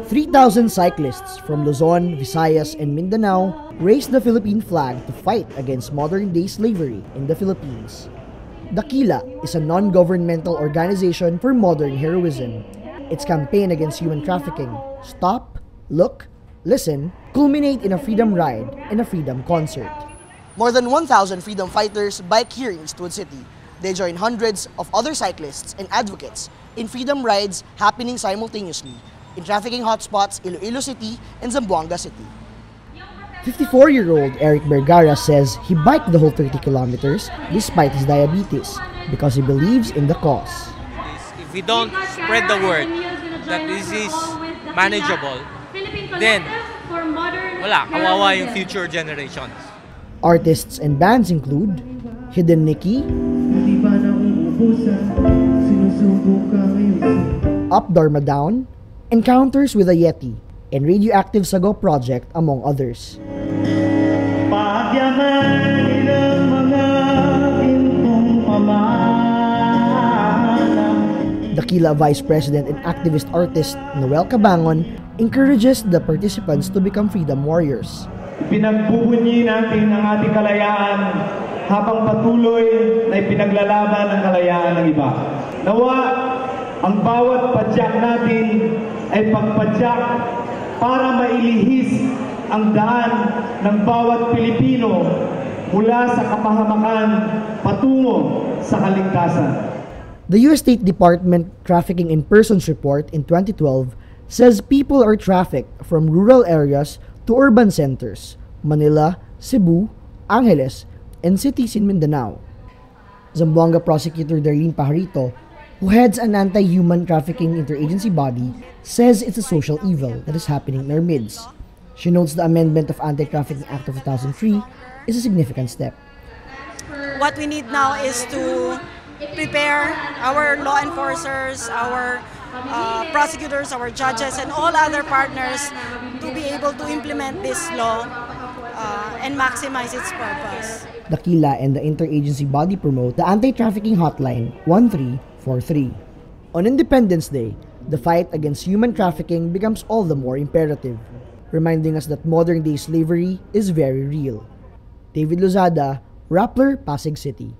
3,000 cyclists from Luzon, Visayas, and Mindanao raised the Philippine flag to fight against modern-day slavery in the Philippines. Dakila is a non-governmental organization for modern heroism. Its campaign against human trafficking, Stop, Look, Listen, culminate in a freedom ride and a freedom concert. More than 1,000 freedom fighters bike here in Eastwood City. They join hundreds of other cyclists and advocates in freedom rides happening simultaneously in trafficking hotspots Iloilo City and Zamboanga City. 54-year-old Eric Vergara says he biked the whole 30 kilometers despite his diabetes because he believes in the cause. If we don't spread the word that this is manageable, then wala, kawawa yung future generations. Artists and bands include Hidden Nikki, Up Dharma Down, Encounters with a Yeti, and Radioactive Sago Project, among others. Dakila Vice President and activist artist Noel Cabangon encourages the participants to become freedom warriors. Pinagbubunyi natin ang ating kalayaan habang patuloy na ipinaglalaban ang kalayaan ng iba. Nawa, ang bawat padyak natin ay pagpadyak para mailihis ang daan ng bawat Pilipino mula sa kapahamakan patungo sa kaligtasan. The U.S. State Department Trafficking in Persons report in 2012 says people are trafficked from rural areas to urban centers, Manila, Cebu, Angeles, and cities in Mindanao. Zamboanga prosecutor Darlene Pajarito, who heads an anti-human trafficking interagency body, says it's a social evil that is happening in our midst. She notes the amendment of Anti-Trafficking Act of 2003 is a significant step. What we need now is to prepare our law enforcers, our prosecutors, our judges, and all other partners to be able to implement this law and maximize its purpose. Dakila and the interagency body promote the anti-trafficking hotline 1343. On Independence Day, the fight against human trafficking becomes all the more imperative, reminding us that modern-day slavery is very real. David Lozada, Rappler, Pasig City.